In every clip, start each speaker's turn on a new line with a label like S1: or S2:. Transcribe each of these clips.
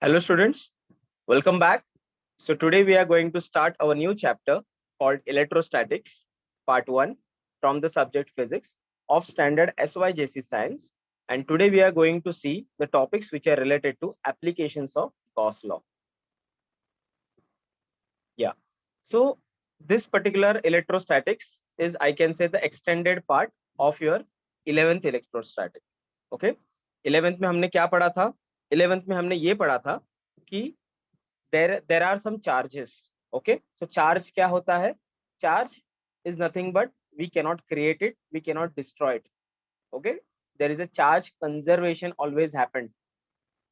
S1: Hello students, welcome back. So today we are going to start our new chapter called Electrostatics, Part 1 from the subject Physics of Standard SYJC Science. And today we are going to see the topics which are related to applications of Gauss law. Yeah. So this particular electrostatics is, I can say, the extended part of your 11th electrostatic. Okay. 11th में हमने क्या पढ़ा था? 11th में हमने ये पढ़ा था कि there are some charges. Okay, so charge क्या होता है? Charge is nothing but we cannot create it, we cannot destroy it. Okay, there is a charge conservation always happened.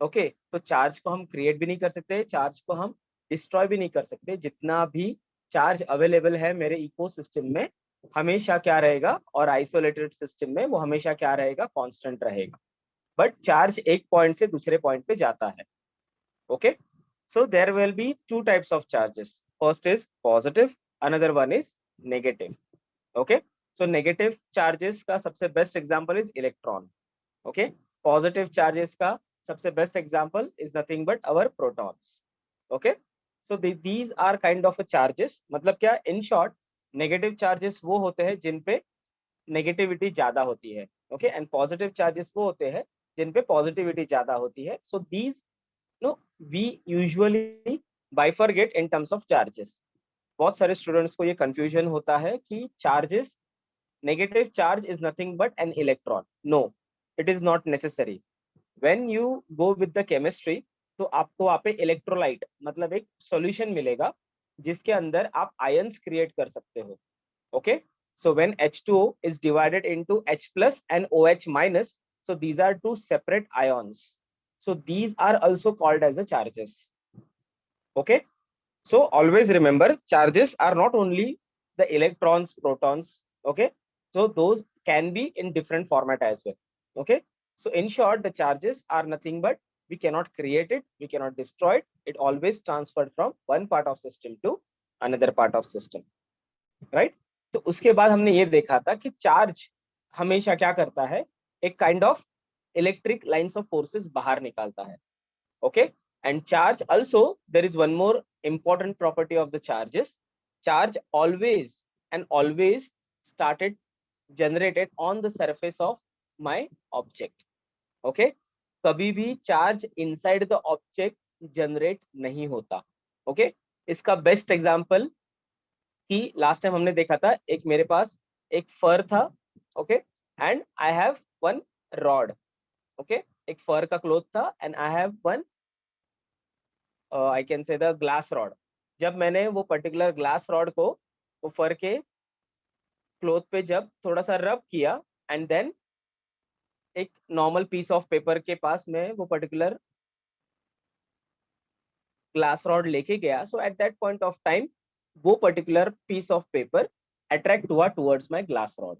S1: Okay, तो चार्ज को हम क्रिएट भी नहीं कर सकते, चार्ज को हम डिस्ट्रॉय भी नहीं कर सकते. जितना भी चार्ज अवेलेबल है मेरे इकोसिस्टम में हमेशा क्या रहेगा, और आइसोलेटेड सिस्टम में वो हमेशा क्या रहेगा, कांस्टेंट रहेगा. बट चार्ज एक पॉइंट से दूसरे पॉइंट पे जाता है. Okay, so there will be two types of charges. First is positive, another one is negative. Okay, so negative charges का सबसे best example is electron. Okay, positive charges का सबसे best example is nothing but our protons. Okay, so these are kind of a charges. मतलब क्या, in short, negative charges वो होते हैं जिन पे नेगेटिविटी ज्यादा होती है. ओके, एंड पॉजिटिव चार्जेस वो होते हैं जिन पे पॉजिटिविटी ज्यादा होती है. So these no we usually bifurcate in terms of charges. बहुत सारे स्टूडेंट्स को ये कंफ्यूजन होता है कि charges, negative charge is nothing but an electron. No, it is not necessary. When you go with the chemistry, तो आपको वहाँ पे इलेक्ट्रोलाइट मतलब एक सॉल्यूशन मिलेगा जिसके अंदर आप आयंस क्रिएट कर सकते हो. Okay, so when H2O is divided into H plus and OH minus, so these are two separate ions. So these are also called as the charges. Okay, so always remember, charges are not only the electrons, protons. Okay, so those can be in different format as well. Okay, so in short, the charges are nothing but we cannot create it, we cannot destroy it. It always transferred from one part of system to another part of system, right? तो उसके बाद हमने ये देखा था कि charge हमेशा क्या करता है, एक kind of electric lines of forces बाहर निकालता है. Okay, and charge also, there is one more important property of the charges. Charge always and always started generated on the surface of my object. Okay, कभी भी charge inside the object generate नहीं होता. Okay, इसका best example कि last time हमने देखा था, एक मेरे पास एक फर था. Okay, and I have one rod. Okay, एक फर का क्लोथ था and I have one, I can say the glass rod. जब मैंने वो पर्टिकुलर ग्लास रॉड को वो फर के क्लोथ पे जब थोड़ा सा रब किया एंड देन एक नॉर्मल पीस ऑफ पेपर के पास में वो पर्टिकुलर ग्लास रॉड लेके गया, so at that point of time वो particular piece of paper attract हुआ towards my glass rod.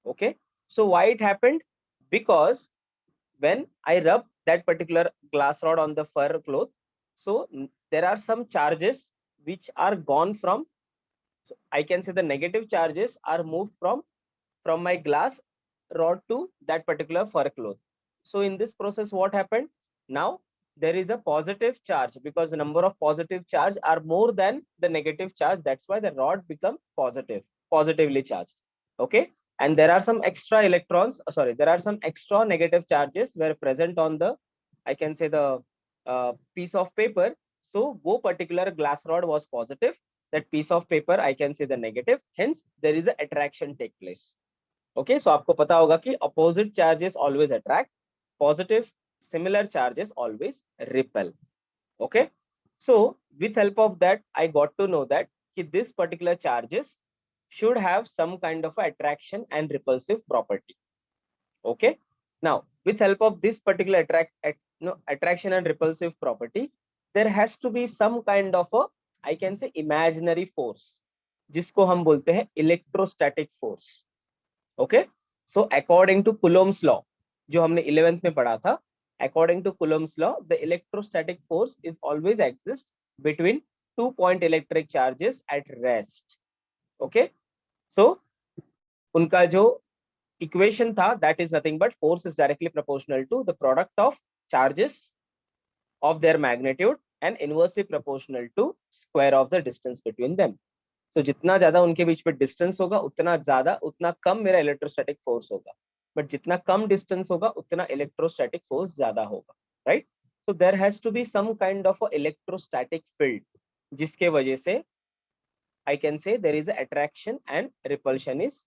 S1: Okay, so why it happened? Because when I rub that particular glass rod on the fur cloth, so there are some charges which are gone from, so I can say the negative charges are moved from my glass rod to that particular fur cloth. So in this process what happened? Now there is a positive charge because the number of positive charge are more than the negative charge. That's why the rod become positively charged. Okay, and there are some extra electrons, sorry, there are some extra negative charges were present on the, I can say, the piece of paper. So wo particular glass rod was positive, that piece of paper I can say the negative, hence there is a attraction take place. Okay, so आपको पता होगा कि opposite charges always attract, positive similar charges always repel. Okay, so with help of that I got to know that this particular charges should have some kind of attraction and repulsive property. Okay, now with help of this particular attraction and repulsive property, there has to be some kind of a, I can say, imaginary force जिसको हम बोलते हैं electrostatic force. Okay, so according to Coulomb's law जो हमने 11th में पढ़ा था, according to Coulomb's law the electrostatic force is always exist between 2 point electric charges at rest. Okay, so उनका जो इक्वेशन था, that is nothing but force is directly proportional to the product of charges of their magnitude and inversely proportional to square of the distance between them. तो जितना ज्यादा उनके बीच में distance होगा उतना कम मेरा इलेक्ट्रोस्टैटिक फोर्स होगा, बट जितना कम डिस्टेंस होगा उतना इलेक्ट्रोस्टैटिक फोर्स ज्यादा होगा, right? So there has to be some kind of a electrostatic field जिसके वजह से I can say there is a attraction and repulsion is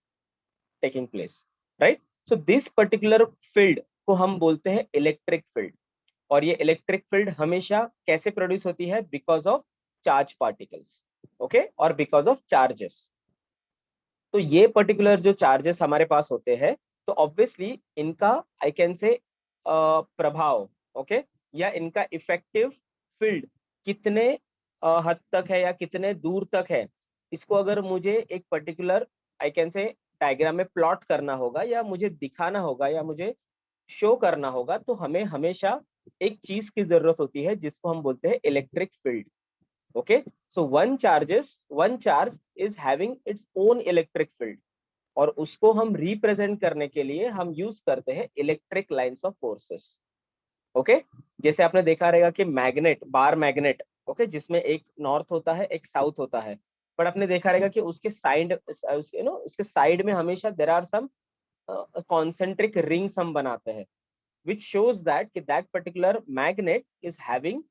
S1: taking place, right? So this particular field को हम बोलते हैं electric field, और ये electric field हमेशा कैसे प्रोड्यूस होती है? Because of charge particles, okay, और बिकॉज ऑफ चार्जेस। तो ये पर्टिकुलर जो चार्जेस हमारे पास होते हैं, तो ऑब्वियसली इनका आई कैन से प्रभाव, ओके, या इनका इफेक्टिव फील्ड कितने हद तक है या कितने दूर तक है, इसको अगर मुझे एक पर्टिकुलर आई कैन से डायग्राम में प्लॉट करना होगा या मुझे दिखाना होगा या मुझे शो करना होगा, तो हमें हमेशा एक चीज की जरूरत होती है जिसको हम बोलते हैं electric field, okay. So one charge is having its own electric field, और उसको हम रिप्रेजेंट करने के लिए हम यूज करते हैं electric lines of forces, okay. जैसे आपने देखा रहेगा कि मैग्नेट, बार मैग्नेट, ओके, जिसमें एक नॉर्थ होता है एक साउथ होता है, पर आपने देखा रहेगा कि उसके साइड उसके साइड में हमेशा there are some concentric rings हम बनाते हैं, which shows that particular magnet is having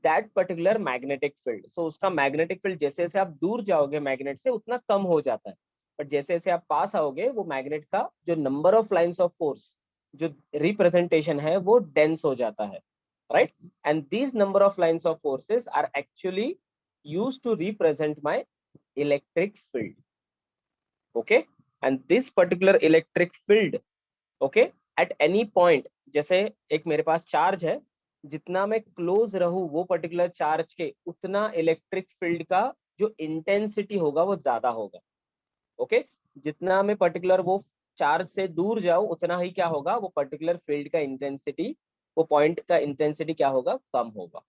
S1: that particular magnetic field. So उसका magnetic field जैसे जैसे आप दूर जाओगे मैग्नेट से उतना कम हो जाता है, बट जैसे जैसे आप पास आओगे वो मैग्नेट का जो number of lines of force, जो रिप्रेजेंटेशन है, वो डेंस हो जाता है, right? And these number of lines of forces are actually used to represent my electric field, okay? And this particular electric field, okay, at any point, जैसे एक मेरे पास charge है, जितना मैं क्लोज रहूं वो पर्टिकुलर चार्ज के, उतना इलेक्ट्रिक फील्ड का जो इंटेंसिटी होगा वो ज्यादा होगा, ओके। जितना मैं पर्टिकुलर वो चार्ज से दूर जाऊं उतना ही क्या होगा, वो पर्टिकुलर फील्ड का इंटेंसिटी, वो पॉइंट का इंटेंसिटी क्या होगा, कम होगा,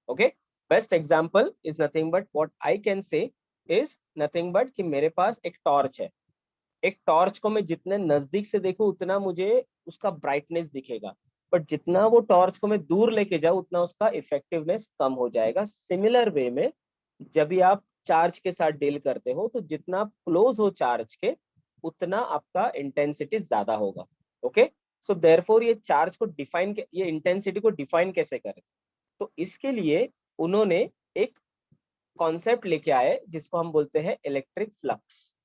S1: okay. Best example is nothing but what I can से इज नथिंग बट कि मेरे पास एक टॉर्च है, एक टॉर्च को मैं जितने नजदीक से देखूं उतना मुझे उसका ब्राइटनेस दिखेगा, बट जितना वो टॉर्च को मैं दूर लेके जाऊं उतना उसका इफेक्टिवनेस कम हो जाएगा। सिमिलर वे में जब भी आप चार्ज के साथ डील करते हो, तो जितना क्लोज हो चार्ज के उतना आपका इंटेंसिटी ज्यादा होगा, ओके। सो देयरफॉर ये चार्ज को डिफाइन, ये इंटेंसिटी को डिफाइन कैसे करें, तो इसके लिए उन्होंने एक कॉन्सेप्ट लेके आए जिसको हम बोलते हैं इलेक्ट्रिक फ्लक्स,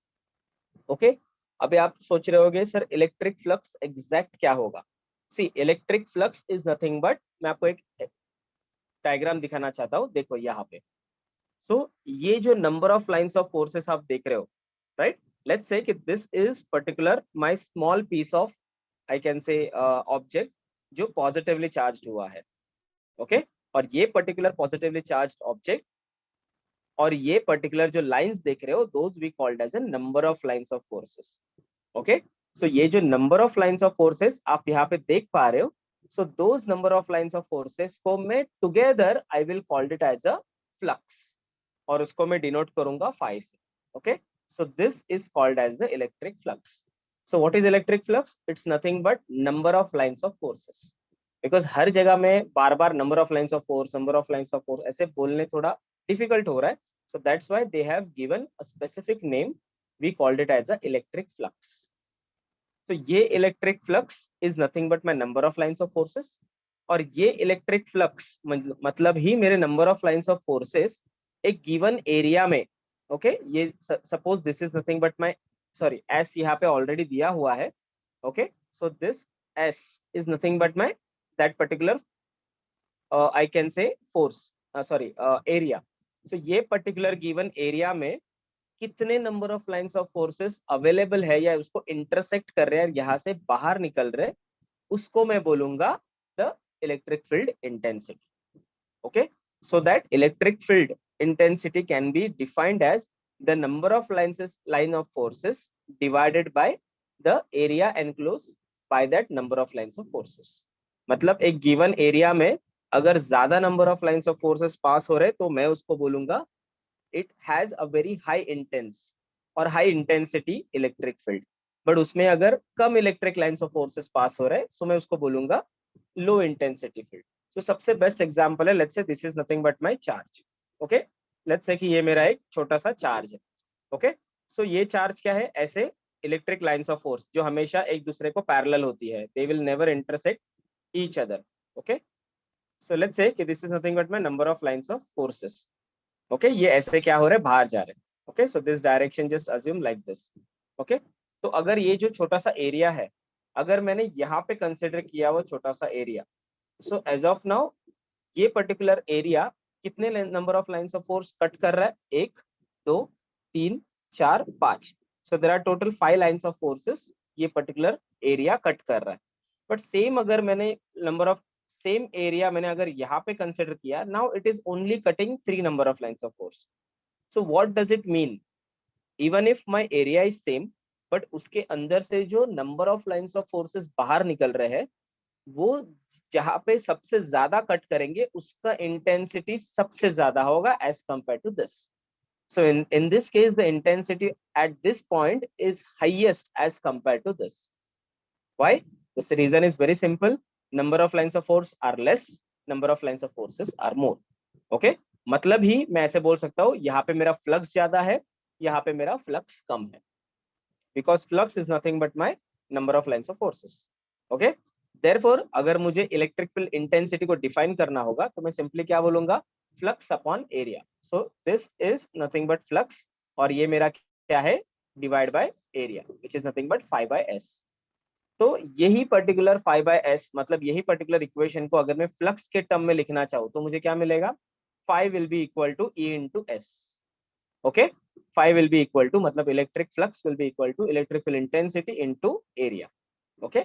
S1: ओके। अभी आप सोच रहे होगे सर इलेक्ट्रिक फ्लक्स एग्जैक्ट क्या होगा? See, electric flux is nothing but, मैं आपको एक डायग्राम दिखाना चाहता हूँ, देखो यहाँ पे। सो ये जो number of lines of forces आप देख रहे हो, राइट, लेट्स से कि this is particular my small piece of I can say object जो पॉजिटिवली चार्ज हुआ है, ओके। और ये पर्टिकुलर पॉजिटिवली चार्ज ऑब्जेक्ट और ये पर्टिकुलर जो लाइंस देख रहे हो, those we called as a number of lines of forces, okay. So ये जो number of lines of forces आप यहाँ पे देख पा रहे हो, so those number of lines of forces को मैं together I will called it as a flux, और उसको मैं डिनोट करूंगा फाई से, okay. So this is called as the electric flux. So what is electric flux? It's nothing but number of lines of forces, because हर जगह में बार बार number of lines of force ऐसे बोलने थोड़ा डिफिकल्ट हो रहा है, so that's why they have given a specific name, we called it as a electric flux. तो ये electric flux is nothing but my number of lines of forces, और ये इलेक्ट्रिक फ्लक्स मतलब ही मेरे number of lines of forces एक given area में, okay ये suppose this is nothing but my, sorry S यहाँ पे ऑलरेडी दिया हुआ है, okay. So this S is nothing but my that particular I can say force, sorry area. So ये particular given area में कितने number of lines of forces available है या उसको इंटरसेक्ट कर रहे हैं, यहाँ से बाहर निकल रहे, उसको मैं बोलूंगा the electric field intensity, okay. So that electric field intensity can be defined as the number of line of forces divided by the area enclosed by that number of lines of forces। मतलब एक given area में अगर ज्यादा number of lines of forces pass हो रहे तो मैं उसको बोलूंगा it has a very high intense और high intensity electric field, but उसमें अगर कम electric lines of forces pass हो रहे हैं तो मैं उसको बोलूंगा लो इंटेंसिटी फील्ड। तो सबसे बेस्ट एग्जांपल है, let's say this is nothing but my charge. Okay, let's say कि ये मेरा एक छोटा सा चार्ज है। ओके, सो ये चार्ज क्या है, ऐसे इलेक्ट्रिक लाइंस ऑफ फोर्स जो हमेशा एक दूसरे को पैरेलल होती है, they will never intersect each other. Okay, so let's say कि this is nothing but my number of lines of forces. Okay, ये ऐसे क्या हो रहा है, बाहर जा रहे हैं। Okay, so this direction just assume like this. Okay, तो अगर ये जो छोटा सा एरिया है, अगर मैंने यहाँ पे कंसिडर किया वो छोटा सा area, so as of now ये पर्टिकुलर एरिया कितने number of lines of force cut कर रहा है, 1 2 3 4 5। So there are total 5 lines of forces ये पर्टिकुलर एरिया कट कर रहा है। बट सेम अगर मैंने नंबर ऑफ सेम एरिया मैंने अगर यहाँ पे कंसिडर किया, now it is only cutting 3 number of lines of force. So what does it mean, even if my area is same, but उसके अंदर से जो number of lines of forces बाहर निकल रहे हैं, वो जहां पे सबसे ज्यादा कट करेंगे उसका इंटेंसिटी सबसे ज्यादा होगा as compare to this. So in this case, the intensity at this point is highest as compared to this. Why? This reason is very simple. Number of lines of force are less. Number of lines of forces are more. Okay? मतलब ही मैं ऐसे बोल सकता हूँ, यहाँ पे मेरा flux ज्यादा है, यहाँ पे मेरा फ्लक्स कम है, because flux is nothing but my number of lines of forces. Okay? Therefore, अगर मुझे इलेक्ट्रिक फील्ड इंटेंसिटी को डिफाइन करना होगा तो मैं सिंपली क्या बोलूंगा, flux upon area. So this is nothing but flux, और ये मेरा क्या है, divide by area, which is nothing but 5/s। तो यही पर्टिकुलर 5/s मतलब यही पर्टिकुलर इक्वेशन को अगर मैं फ्लक्स के टर्म में लिखना चाहूँ तो मुझे क्या मिलेगा, 5 will be equal to E into S। Okay, 5 will be equal to मतलब electric flux will be equal to electrical intensity into area. Okay,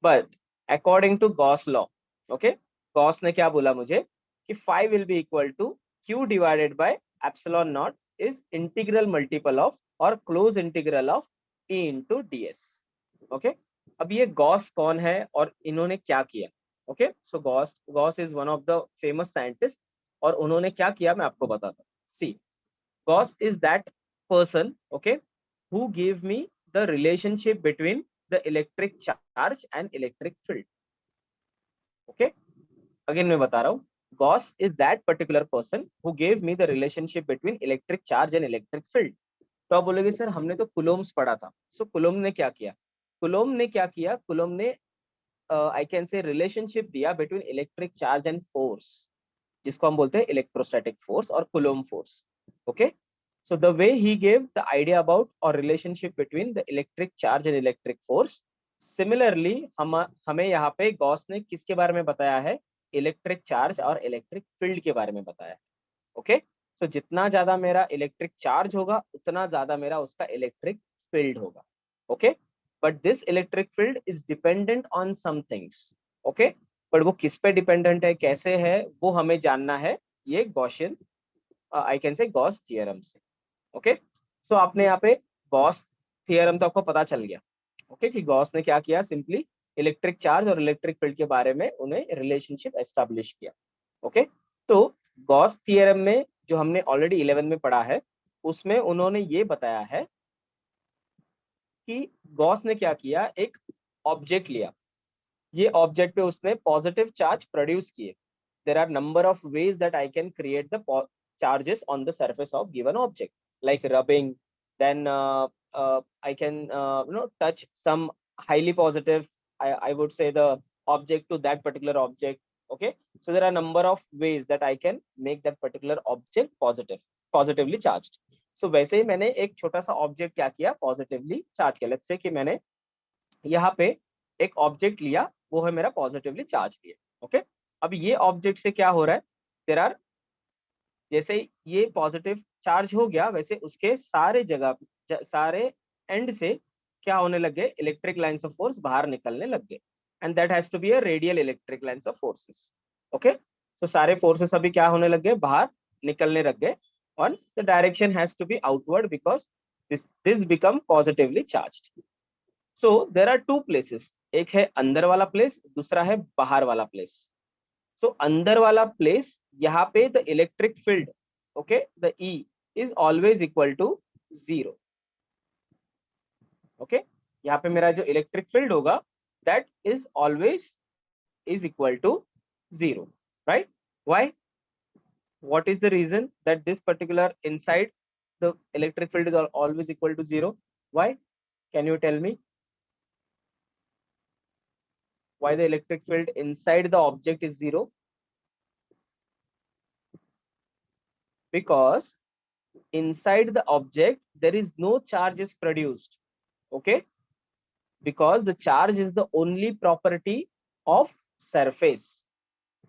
S1: but according to Gauss law, okay, Gauss ने क्या बोला मुझे कि 5 will be equal to Q divided by epsilon naught is integral multiple of और close integral of E into ds. Okay, अब ये Gauss कौन है और इन्होंने क्या किया। Okay, so Gauss is one of the famous scientists, और उन्होंने क्या किया मैं आपको बताता हूँ। See, Gauss is that person, okay, who gave me the relationship between the electric charge and electric field. Okay, again मैं बता रहा हूँ, Gauss is that particular person who gave me the relationship between electric charge and electric field. तो आप बोलोगे sir हमने तो कुलोम्स पढ़ा था। सो कुलोम ने क्या किया, कुलोम ने क्या किया, कुलोम ने आई कैन से रिलेशनशिप दिया between electric charge and force, जिसको हम बोलते हैं इलेक्ट्रोस्टैटिक फोर्स और coulomb force. Okay, so the way he gave the idea about or relationship between the electric charge and electric force, similarly हमें यहाँ पे गॉस ने किसके बारे में बताया है, इलेक्ट्रिक चार्ज और इलेक्ट्रिक फील्ड के बारे में बताया है। ओके, सो जितना ज्यादा मेरा इलेक्ट्रिक चार्ज होगा उतना ज्यादा मेरा उसका इलेक्ट्रिक फील्ड होगा। Okay, but this electric field is dependent on some things. Okay, but वो किस पे डिपेंडेंट है, कैसे है, वो हमें जानना है ये गॉसियन आई कैन से गॉस थियरम से। ओके, सो आपने यहाँ पे गॉस थियरम तो आपको पता चल गया। ओके, कि गॉस ने क्या किया, सिंपली इलेक्ट्रिक चार्ज और इलेक्ट्रिक फील्ड के बारे में उन्हें रिलेशनशिप एस्टेब्लिश किया। ओके, तो गॉस थियरम में जो हमने ऑलरेडी 11 में पढ़ा है, उसमें उन्होंने ये बताया है कि गॉस ने क्या किया, एक ऑब्जेक्ट लिया, ये ऑब्जेक्ट पे उसने पॉजिटिव चार्ज प्रोड्यूस किए। There are number of ways that I can create the charges on the surface of given object, like rubbing, then I can touch some highly positive, I would say the object to that particular object. Okay, so there are number of ways that I can make that particular object positively charged. So वैसे ही मैंने एक छोटा सा object क्या किया, positively charge किया। Let's say कि मैंने यहाँ पे एक ऑब्जेक्ट लिया, वो है मेरा पॉजिटिवली चार्ज किया। ओके, अब ये ऑब्जेक्ट से क्या हो रहा है, देयर आर, जैसे ये पॉजिटिव चार्ज हो गया वैसे उसके सारे जगह सारे एंड से क्या होने लगे, इलेक्ट्रिक लाइंस ऑफ फोर्स बाहर निकलने लग गए, and that has to be a radial electric lines of forces. Okay, तो सारे फोर्सेस अभी क्या होने लग गए, बाहर निकलने लग गए, और the direction has to be outward because this become positively charged. So there are two places, एक है अंदर वाला प्लेस, दूसरा है बाहर वाला प्लेस। सो अंदर वाला प्लेस, यहाँ पे the electric field, okay, the E is always equal to 0। Okay, यहाँ पे मेरा जो इलेक्ट्रिक फील्ड होगा that is always is equal to 0। right? Why? What is the reason that this particular inside the electric field is always equal to 0? Why? Can you tell me why the electric field inside the object is 0? Because inside the object there is no charge is produced. Okay, because the charge is the only property of surface.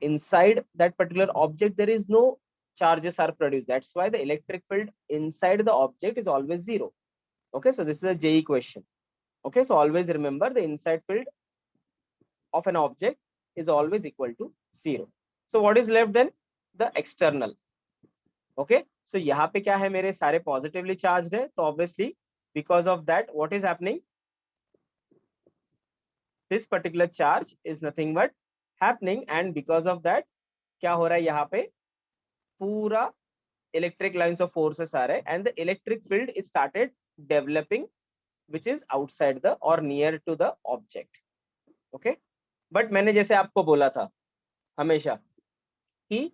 S1: Inside that particular object there is no charges are produced. That's why the electric field inside the object is always 0. Okay, so this is a JE question. Okay, so always remember the inside field of an object is always equal to 0. So what is left then? The external. Okay, so यहाँ पे क्या है, मेरे सारे positively charge है, तो obviously because of that what is happening, this particular charge is nothing but happening, and because of that क्या हो रहा है, यहाँ पे पूरा इलेक्ट्रिक लाइंस ऑफ फोर्सेस आ रहे हैं and the electric field is started developing which is outside the और near to the object. Okay, but मैंने जैसे आपको बोला था हमेशा कि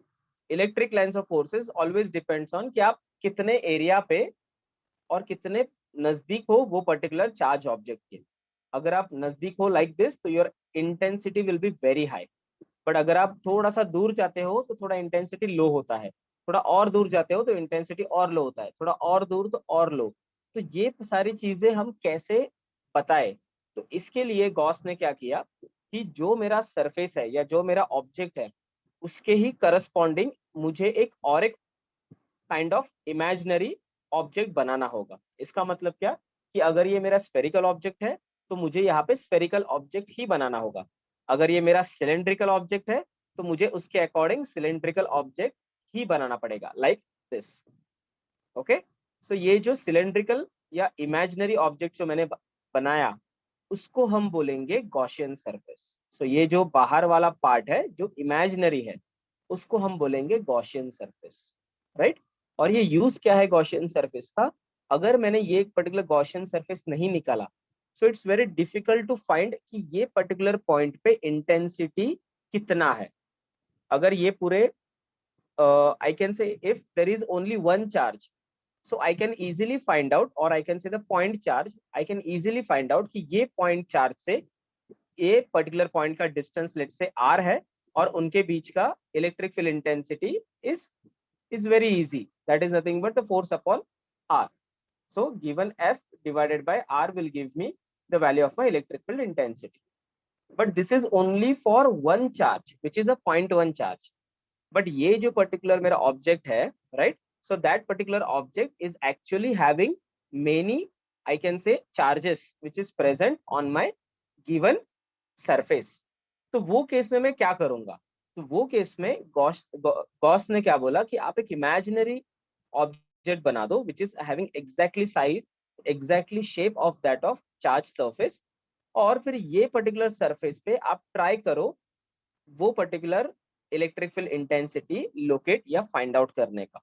S1: electric lines of forces always depends on कि आप कितने एरिया पे और कितने नजदीक हो वो पर्टिकुलर चार्ज ऑब्जेक्ट के. अगर आप नजदीक हो लाइक दिस तो your intensity will be very high, but अगर आप थोड़ा सा दूर जाते हो तो थोड़ा इंटेंसिटी लो होता है, थोड़ा और दूर जाते हो तो इंटेंसिटी और लो होता है, थोड़ा और दूर तो और लो. तो ये सारी चीजें हम कैसे बताएं? तो इसके लिए गॉस ने क्या किया कि जो मेरा सरफेस है या जो मेरा ऑब्जेक्ट है उसके ही करस्पॉन्डिंग मुझे एक काइंड ऑफ इमेजिनरी ऑब्जेक्ट बनाना होगा. इसका मतलब क्या कि अगर ये मेरा स्फेरिकल ऑब्जेक्ट है तो मुझे यहाँ पे स्फेरिकल ऑब्जेक्ट ही बनाना होगा. अगर ये मेरा सिलेंड्रिकल ऑब्जेक्ट है तो मुझे उसके अकॉर्डिंग सिलेंड्रिकल ऑब्जेक्ट ही बनाना पड़ेगा, लाइक दिस. ओके, सो ये जो सिलेंड्रिकल या इमेजिनरी ऑब्जेक्ट जो मैंने बनाया उसको हम बोलेंगे गॉसियन सरफेस. सो ये जो बाहर वाला पार्ट है जो इमेजिनरी है उसको हम बोलेंगे गॉसियन सरफेस, राइट? और ये यूज क्या है गॉसियन सरफेस का? अगर मैंने ये एक पर्टिकुलर गॉसियन सरफेस नहीं निकाला so it's very difficult to find कि ये पर्टिकुलर पॉइंट पे इंटेंसिटी कितना है. अगर ये पूरे I can say if there is only one charge, so I can easily find out, or I can say the point charge, I can easily find out कि ये point charge से ये particular point का distance let's say r है और उनके बीच का electric field intensity is very easy, that is nothing but the force upon r. So given f divided by r will give me the value of my electric field intensity, but this is only for one charge which is a 0.1 charge. but ये जो particular मेरा object है, right, so that particular object is actually having many, I can say, charges which is present on my given surface. तो वो case में मैं क्या करूंगा? तो वो केस में गॉस ने क्या बोला कि आप एक इमेजिनरी ऑब्जेक्ट बना दो which is having exactly size, exactly shape of that of charge surface, और फिर ये पर्टिकुलर सरफेस पे आप ट्राई करो वो particular electric field intensity locate या फाइंड आउट करने का.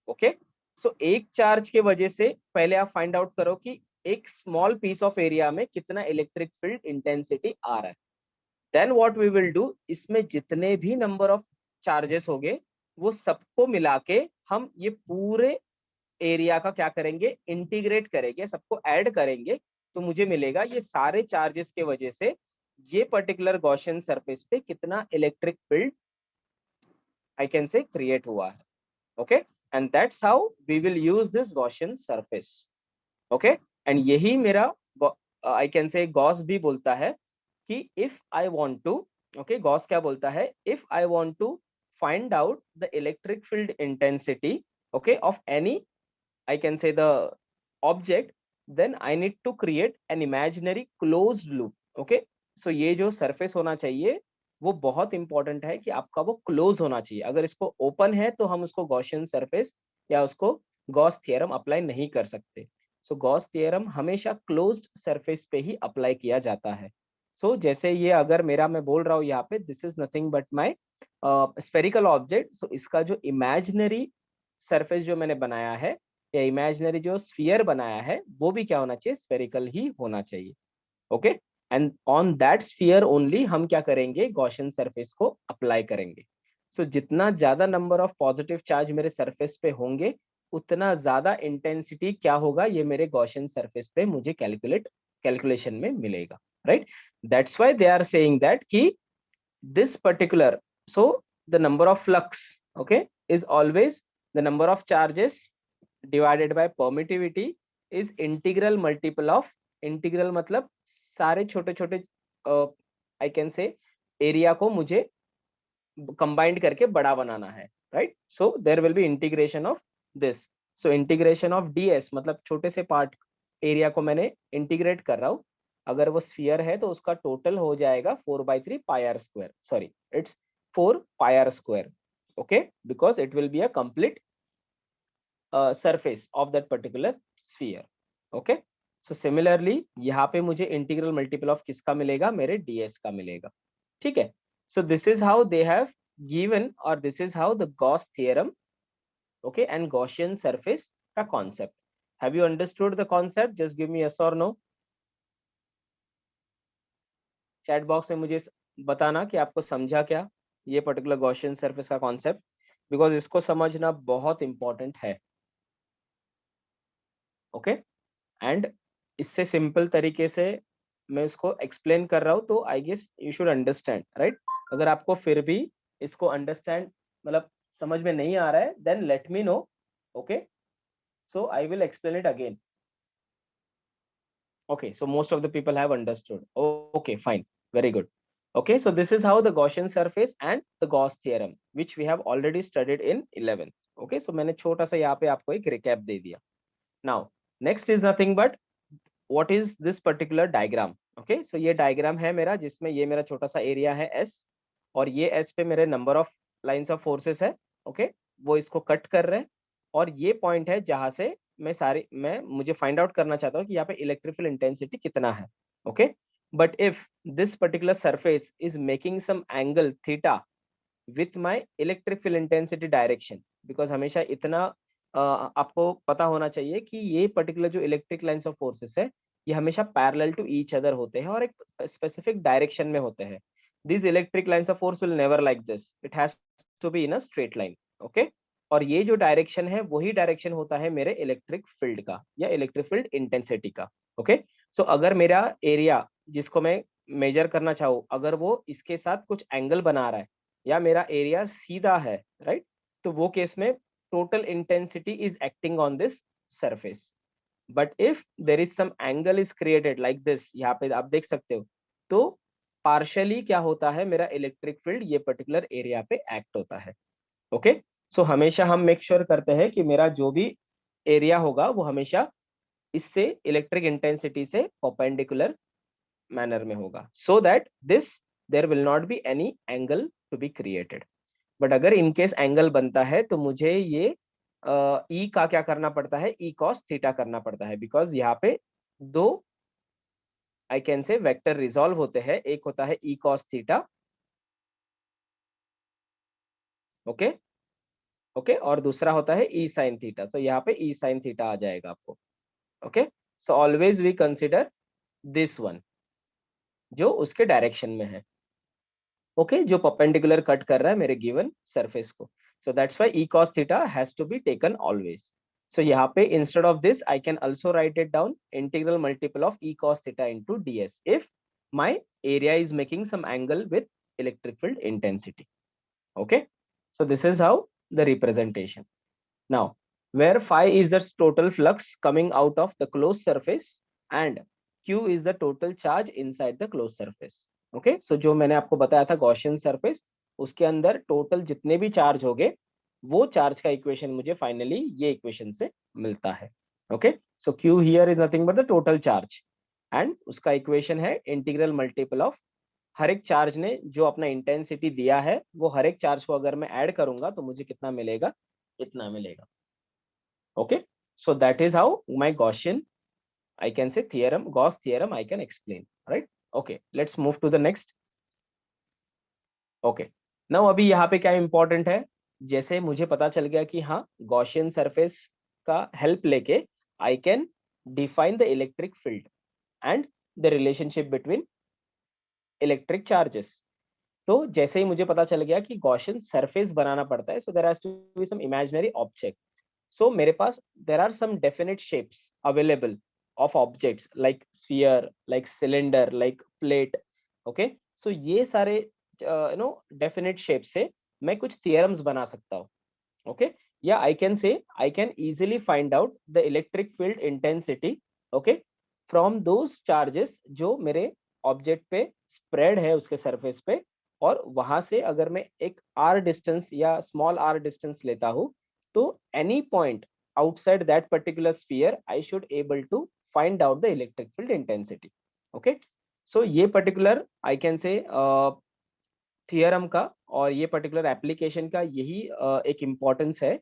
S1: ओके, सो एक चार्ज के वजह से पहले आप फाइंड आउट करो कि एक स्मॉल पीस ऑफ एरिया में कितना इलेक्ट्रिक फील्ड इंटेंसिटी आ रहा है. Then what we will do, इसमें जितने भी नंबर ऑफ चार्जेस होंगे वो सबको मिला के हम ये पूरे एरिया का क्या करेंगे, इंटीग्रेट करेंगे, सबको ऐड करेंगे, तो मुझे मिलेगा ये सारे चार्जेस के वजह से ये पर्टिकुलर गॉसियन सरफेस पे कितना electric field I can say create हुआ है. Okay, and that's how we will use this Gaussian surface. Okay, and यही मेरा I can say Gauss भी बोलता है कि if I want to, okay, Gauss क्या बोलता है, if I want to find out the electric field intensity, okay, of any, I can say the object, then I need to create an imaginary closed loop. Okay, so ये जो surface होना चाहिए वो बहुत important है कि आपका वो क्लोज होना चाहिए. अगर इसको ओपन है तो हम उसको गॉसियन सरफेस या उसको गॉस थ्योरम अप्लाई नहीं कर सकते. सो गॉस थ्योरम हमेशा क्लोज्ड सरफेस पे ही अप्लाई किया जाता है. सो जैसे ये अगर मेरा मैं बोल रहा हूँ यहाँ पे this is nothing but my spherical object, so इसका जो इमेजिनरी सरफेस जो मैंने बनाया है या इमेजिनरी जो स्फीयर बनाया है वो भी क्या होना चाहिए, स्फेरिकल ही होना चाहिए. Okay, and on that sphere only हम क्या करेंगे, गॉसियन सरफेस को अप्लाई करेंगे. सो जितना ज्यादा नंबर ऑफ पॉजिटिव चार्ज मेरे सरफेस पे होंगे उतना ज्यादा इंटेंसिटी क्या होगा, ये मेरे गॉसियन सरफेस पे मुझे कैलकुलेशन में मिलेगा, right. That's why they are saying that कि this particular, so the number of flux, okay, is always the number of charges divided by permittivity is integral multiple of, integral मतलब सारे छोटे छोटे आई can से area को मुझे combined करके बड़ा बनाना है, right. So there will be integration of this, so integration of ds मतलब छोटे से पार्ट एरिया को मैंने इंटीग्रेट कर रहा हूँ। अगर वो स्फीयर है तो उसका टोटल हो जाएगा 4/3 pi R square, sorry it's 4 pi R square, okay, because it will be a complete surface of that particular sphere, okay. So similarly यहाँ पे मुझे इंटीग्रल मल्टीपल ऑफ किसका मिलेगा, मेरे ds का मिलेगा, ठीक है। So this is how they have given, or this is how the Gauss theorem, okay, and Gaussian surface का concept. Have you understood the concept? Just give me yes or no. Chat box में मुझे बताना कि आपको समझा क्या ये particular Gaussian surface का concept, because इसको समझना बहुत important है, okay? And इससे simple तरीके से मैं इसको explain कर रहा हूँ तो I guess you should understand, right? अगर आपको फिर भी इसको understand मतलब समझ में नहीं आ रहा है, then let me know, okay? So I will explain it again. Okay, so most of the people have understood. Okay, fine, very good. Okay, so this is how the Gaussian surface and the Gauss theorem, which we have already studied in 11th. Okay, so मैंने छोटा सा यहाँ पे आपको एक recap दे दिया. Now, next is nothing but what is this particular diagram? Okay, so ये diagram है मेरा जिसमें ये मेरा छोटा सा area है S और ये S पे मेरे number of lines of forces है, okay, वो इसको cut कर रहे हैं और ये point है जहां से मैं मुझे फाइंड आउट करना चाहता हूँ कि यहाँ पे इलेक्ट्रिक फील्ड इंटेंसिटी कितना है, okay. But if this particular surface is making some angle theta with my electric field intensity direction, because हमेशा इतना आपको पता होना चाहिए कि ये पर्टिकुलर जो इलेक्ट्रिक लाइंस ऑफ फोर्सेस है ये हमेशा पैरेलल टू ईच अदर होते हैं और एक स्पेसिफिक डायरेक्शन में होते हैं। This electric lines of force will never like this, it has to be in a straight line, okay. और ये जो डायरेक्शन है वही डायरेक्शन होता है मेरे इलेक्ट्रिक फील्ड का या इलेक्ट्रिक फील्ड इंटेंसिटी का, ओके। सो अगर मेरा एरिया जिसको मैं मेजर करना चाहूँ अगर वो इसके साथ कुछ एंगल बना रहा है या मेरा एरिया सीधा है, राइट, तो वो केस में total intensity is acting on this surface. But if there is some angle is created like this, यहाँ पे आप देख सकते हो, तो पार्शियली क्या होता है मेरा इलेक्ट्रिक फील्ड ये पर्टिकुलर एरिया पे एक्ट होता है, ओके। सो हमेशा हम मेक श्योर करते हैं कि मेरा जो भी एरिया होगा वो हमेशा इससे इलेक्ट्रिक इंटेंसिटी से परपेंडिकुलर मैनर में होगा, so that this there will not be any angle to be created. But अगर इनकेस एंगल बनता है तो मुझे ये ई का क्या करना पड़ता है, ई कॉस थीटा करना पड़ता है, बिकॉज यहाँ पे दो आई कैन से वेक्टर रिजॉल्व होते हैं, एक होता है ई कॉस थीटा, ओके ओके, और दूसरा होता है ई साइन थीटा। तो यहाँ पे ई साइन थीटा आ जाएगा आपको, okay. So always we consider this one जो उसके डायरेक्शन में है, ओके, जो परपेंडिकुलर कट कर रहा है मेरे गिवन सरफेस को। So that's why E cos theta has to be taken always. So यहाँ पे instead of this I can also write it down integral multiple of E cos theta into ds if my area is making some angle with electric field intensity, okay। So this is how the representation. Now where phi is the total flux coming out of the closed surface and q is the total charge inside the closed surface, okay। So जो मैंने आपको बताया था Gaussian surface उसके अंदर total जितने भी charge होंगे वो चार्ज का इक्वेशन मुझे फाइनली ये इक्वेशन से मिलता है, okay। So q here is nothing but the total charge and उसका इक्वेशन है इंटीग्रल मल्टीपल ऑफ हर एक चार्ज ने जो अपना इंटेंसिटी दिया है वो हर एक चार्ज को अगर मैं ऐड करूंगा तो मुझे कितना मिलेगा, इतना मिलेगा, okay. So that is how my Gaussian I can say theorem, Gauss theorem I can explain, right. Okay, let's move to the next. Okay, now अभी यहाँ पे क्या इंपॉर्टेंट है, जैसे मुझे पता चल गया कि हाँ गॉसियन सरफेस का हेल्प लेके I can define the electric field and the relationship between electric charges. तो जैसे ही मुझे पता चल गया कि गॉसियन सरफेस बनाना पड़ता है, so there has to be some imaginary object. So मेरे पास there are some definite shapes available of objects like sphere, like cylinder, like plate. Okay, so ये सारे डेफिनेट शेप से मैं कुछ थियरम्स बना सकता हूँ. ओके, या आई कैन से आई can easily find out the electric field intensity. Okay, from those charges जो मेरे ऑब्जेक्ट पे स्प्रेड है उसके सरफेस पे. और वहां से अगर मैं एक आर डिस्टेंस या स्मॉल आर डिस्टेंस लेता हूँ, तो any point outside that particular sphere I should able to find out the electric field intensity. Okay, so ये particular I can say theorem का और ये पर्टिकुलर एप्लीकेशन का यही एक इम्पोर्टेंस है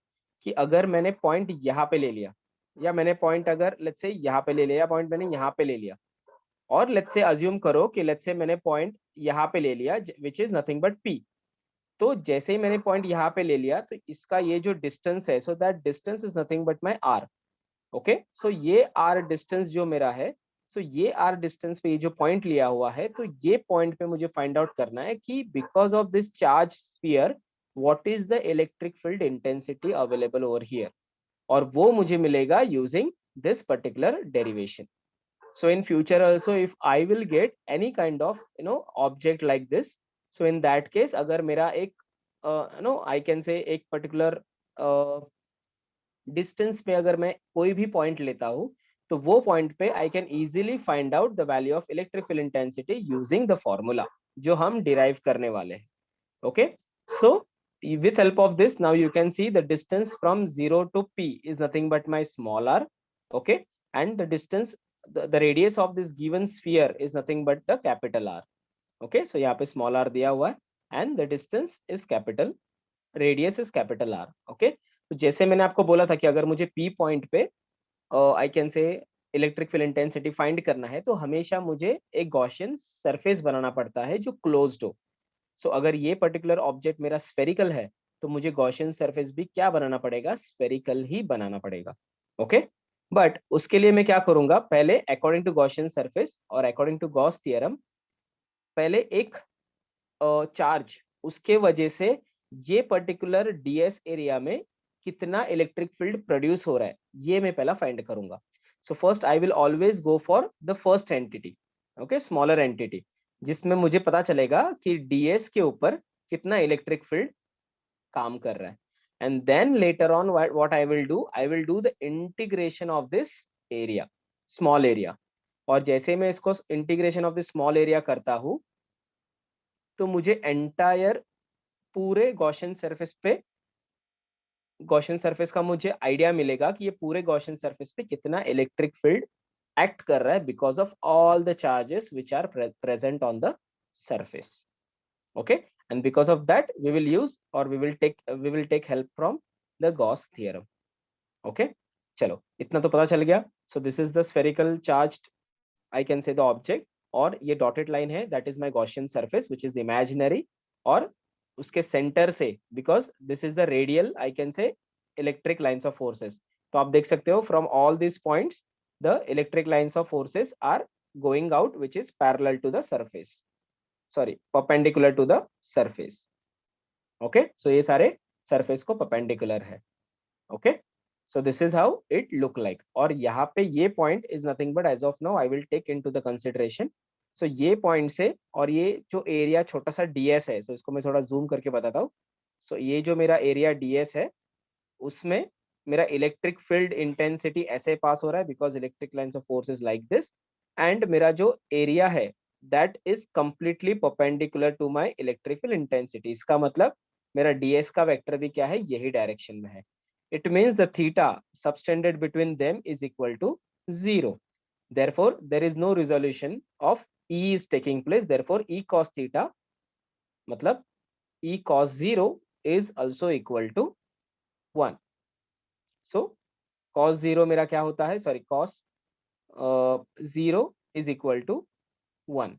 S1: कि अगर मैंने पॉइंट यहाँ पे ले लिया, या मैंने पॉइंट अगर लेट्स से यहाँ पे ले लिया, पॉइंट मैंने यहाँ पे ले लिया, और लेट्स से अज्यूम करो कि लेट्स से मैंने पॉइंट यहाँ पे ले लिया which is nothing but P. तो जैसे ही मैंने पॉइंट यहाँ पे ले लिया, तो इसका ये जो डिस्टेंस है, so that distance is nothing but my R. Okay, so ये आर डिस्टेंस जो मेरा है, सो ये आर डिस्टेंस पे ये जो पॉइंट लिया हुआ है, तो ये पॉइंट पे मुझे फाइंड आउट करना है कि because of this charge sphere what is the electric field intensity available over here. और वो मुझे मिलेगा using this particular derivation. So in future also if I will get any kind of object like this, so in that case अगर मेरा एक I can say एक particular distance पे अगर मैं कोई भी पॉइंट लेता हूँ, तो वो पॉइंट पे आई can easily find out the value of electric field intensity using the formula जो हम डिराइव करने वाले हैं. Okay, so with help of this now you can see the distance from 0 to p is nothing but my small r. Okay, and the distance the radius of this given sphere is nothing but the capital R. Okay, so यहाँ पे small r दिया हुआ है and the distance is capital, radius is capital R. Okay, तो जैसे मैंने आपको बोला था कि अगर मुझे P पॉइंट पे आई can say electric field intensity find करना है, तो हमेशा मुझे एक गॉसियन सरफेस बनाना पड़ता है जो क्लोज्ड हो. सो अगर ये पर्टिकुलर ऑब्जेक्ट मेरा स्फेरिकल है, तो मुझे गॉसियन सरफेस भी क्या बनाना पड़ेगा, स्फेरिकल ही बनाना पड़ेगा. ओके, बट उसके लिए मैं क्या करूंगा, पहले अकॉर्डिंग टू गॉसियन सरफेस और अकॉर्डिंग टू गॉस थियरम, पहले एक चार्ज उसके वजह से ये पर्टिकुलर डीएस एरिया में कितना इलेक्ट्रिक फील्ड प्रोड्यूस हो रहा है, ये मैं पहला फाइंड करूंगा. So first I will always go for the first entity. Okay, smaller entity, जिसमें मुझे पता चलेगा कि डीएस के ऊपर कितना इलेक्ट्रिक फील्ड काम कर रहा है. And then later on what I will do the integration of this area, small area. और जैसे मैं इसको integration of this small area करता हूँ, तो मुझे एंटायर पूरे गॉसियन सरफेस पे, गॉसियन सरफेस का मुझे आइडिया मिलेगा कि ये पूरे गॉसियन सरफेस पे कितना इलेक्ट्रिक फील्ड एक्ट कर रहा है because of all the charges which are present on the surface. Okay, and because of that we will use और we will take help from the Gauss theorem. Okay, चलो इतना तो पता चल गया. So this is the spherical charged I can say the object, और ये dotted line है that is my Gaussian surface which is imaginary. और उसके सेंटर से, because this is the radial I can say electric lines of forces, तो आप देख सकते हो from all this points the electric lines of forces are going out which is parallel to the surface, sorry perpendicular to the surface. Okay, so ये सारे surface को perpendicular है. Okay, so this is how it look like. और यहाँ पे ये point is nothing but as of now I will take into the consideration. So ये point से और ये जो एरिया छोटा सा ds है, so इसको मैं थोड़ा जूम करके बताता हूँ. So ये जो मेरा एरिया ds है, उसमें मेरा इलेक्ट्रिक फील्ड इंटेंसिटी ऐसे पास हो रहा है because electric lines of force is like this. And मेरा जो एरिया है that is completely perpendicular to my electric field intensity. इसका मतलब मेरा ds का वेक्टर भी क्या है, यही डायरेक्शन में है. It means the theta subtended between them is equal to 0. Therefore, there is no resolution of E is taking place. Therefore, E cos theta, मतलब E cos 0 is also equal to 1. So, cos 0 मेरा क्या होता है, sorry, cos 0 is equal to 1.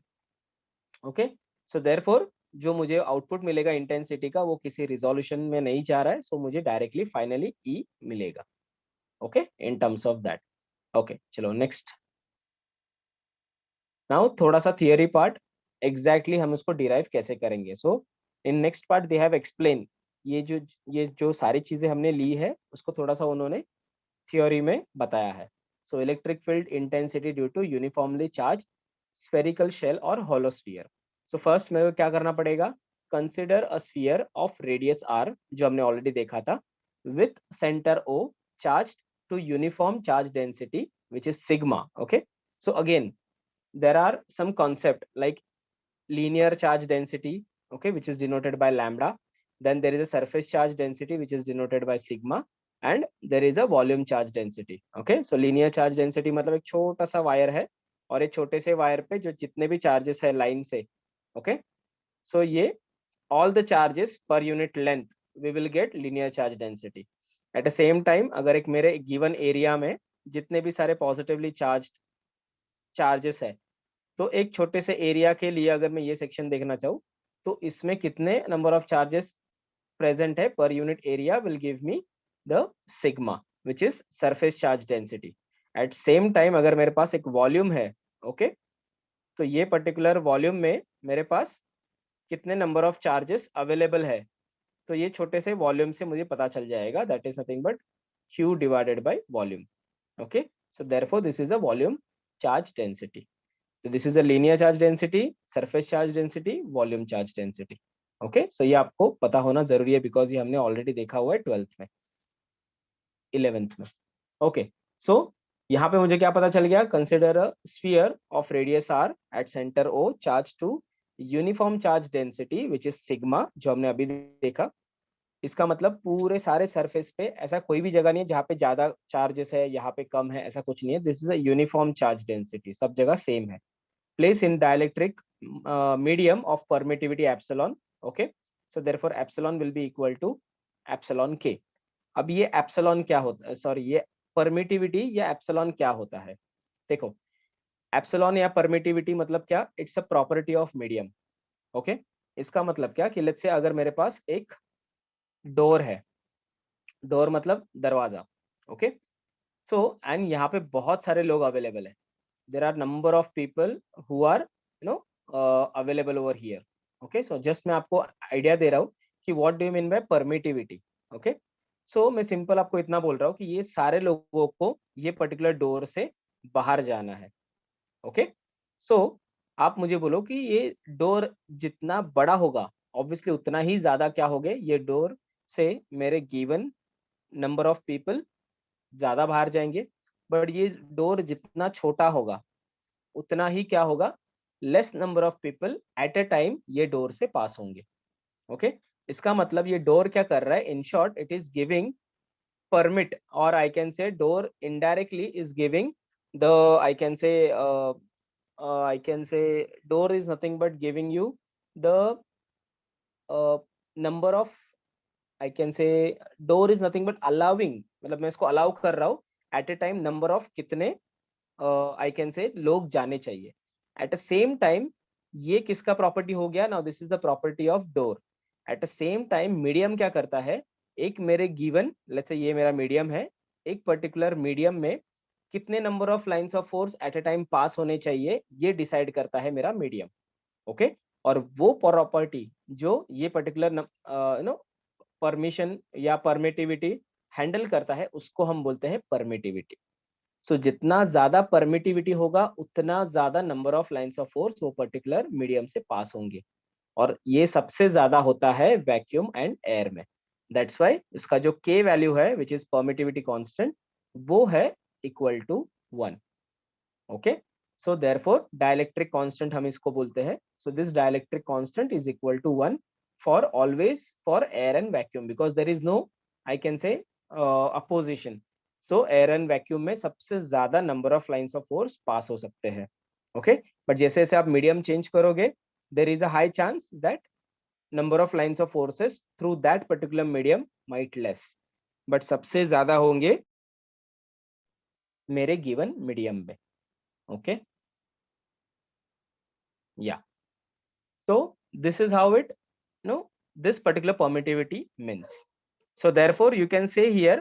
S1: Okay. So, therefore, जो मुझे output मिलेगा intensity का वो किसी रिजोल्यूशन में नहीं जा रहा है, सो मुझे डायरेक्टली फाइनली ई मिलेगा. Okay, in terms of that. Okay, चलो नेक्स्ट. नाउ थोड़ा सा थियरी पार्ट. एग्जैक्टली हम उसको डिराइव कैसे करेंगे। So in next part they have explain, ये जो सारी चीजें हमने ली है उसको थोड़ा सा उन्होंने थ्योरी में बताया है। So electric field intensity due to uniformly charge spherical shell और होलो स्फीयर। सो फर्स्ट मेरे को क्या करना पड़ेगा, consider a sphere of radius R, जो हमने ऑलरेडी देखा था, with centre O charge to uniform charge density which is sigma. Okay, so again there are some concept like linear charge density, okay, which is denoted by lambda. Then there is a surface charge density which is denoted by sigma, and there is a volume charge density. Okay, so linear charge density मतलब एक छोटा सा wire है और एक छोटे से wire पे जो जितने भी चार्जेस है लाइन से, ओके, सो ये all the charges per unit length we will get linear charge density. At the same time अगर एक मेरे given एरिया में जितने भी सारे पॉजिटिवली चार्ज चार्जेस है, तो एक छोटे से एरिया के लिए अगर मैं ये सेक्शन देखना चाहूँ तो इसमें कितने नंबर ऑफ चार्जेस प्रेजेंट है per unit area will give me the sigma which is surface charge density. At same time अगर मेरे पास एक वॉल्यूम है, ओके, तो ये पर्टिकुलर वॉल्यूम में मेरे पास कितने नंबर ऑफ चार्जेस अवेलेबल है, तो ये छोटे से वॉल्यूम से मुझे पता चल जाएगा, that is nothing but Q divided by volume. Okay, so therefore this is a volume charge density. So this is a linear charge density, surface charge density, volume charge density. Okay, so ये आपको पता होना जरूरी है because ये हमने already देखा हुआ है 12th में, 11th में। ओके, सो यहाँ पे मुझे क्या पता चल गया, consider a sphere of radius R at centre O charge to uniform charge density which is sigma, जो हमने अभी देखा। इसका मतलब पूरे सारे सरफेस पे ऐसा कोई भी जगह नहीं है जहाँ पे ज्यादा चार्जेस है यहाँ पे कम है, ऐसा कुछ नहीं है। This is a uniform charge density, सब जगह सेम है। place in dielectric medium of permittivity epsilon. Okay, so therefore epsilon will be equal to epsilon k. अब ये epsilon क्या होता है, सॉरी ये permittivity या epsilon क्या होता है, देखो epsilon या permittivity मतलब क्या, it's a property of medium. Okay, इसका मतलब क्या कि लेट्स से अगर मेरे पास एक डोर है, डोर मतलब दरवाजा, ओके, सो एंड यहाँ पे बहुत सारे लोग अवेलेबल है, there are number of people who are available over here. Okay, so just मैं आपको आइडिया दे रहा हूँ कि what do you mean by permittivity. Okay, so मैं सिंपल आपको इतना बोल रहा हूँ कि ये सारे लोगों को ये पर्टिकुलर डोर से बाहर जाना है। ओके, सो आप मुझे बोलो कि ये डोर जितना बड़ा होगा ऑब्वियसली उतना ही ज्यादा क्या होगे, ये डोर से मेरे गिवन नंबर ऑफ पीपल ज्यादा बाहर जाएंगे, बट ये डोर जितना छोटा होगा उतना ही क्या होगा, less number of people at a time ये डोर से पास होंगे। ओके, इसका मतलब ये डोर क्या कर रहा है, in short it is giving permit, और I can say door indirectly is giving the, I can say door is nothing but giving you the number of, I can say door is nothing but allowing, मतलब मैं इसको allow कर रहा हूँ at a time number of कितने I can से लोग जाने चाहिए। एट द सेम टाइम ये किसका प्रॉपर्टी हो गया, now this is the property of door. At the same time medium क्या करता है, एक मेरे गिवन लेट्स से ये मेरा मीडियम है, एक पर्टिकुलर मीडियम में कितने number of lines of force at a time pass होने चाहिए ये डिसाइड करता है मेरा मीडियम। ओके, और वो प्रॉपर्टी जो ये पर्टिकुलर परमिशन या परमिटिविटी हैंडल करता है उसको हम बोलते हैं परमिटिविटी। सो जितना ज्यादा परमिटिविटी होगा उतना ज्यादा number of lines of force वो पर्टिकुलर मीडियम से पास होंगे, और ये सबसे ज्यादा होता है वैक्यूम एंड एयर में। दैट्स व्हाई इसका जो के वैल्यू है विच इज परमिटिविटी कांस्टेंट वो है equal to 1। Okay, so therefore dielectric constant हम इसको बोलते हैं। So this dielectric constant is equal to 1 for always for air and vacuum because there is no I can say opposition. So air and vacuum में सबसे ज्यादा number of lines of force pass हो सकते हैं। Okay, but जैसे जैसे आप medium change करोगे there is a high chance that number of lines of forces through that particular medium might less, but सबसे ज्यादा होंगे मेरे गिवन मीडियम में। ओके, या so this is how it this particular permittivity means. So therefore you can say here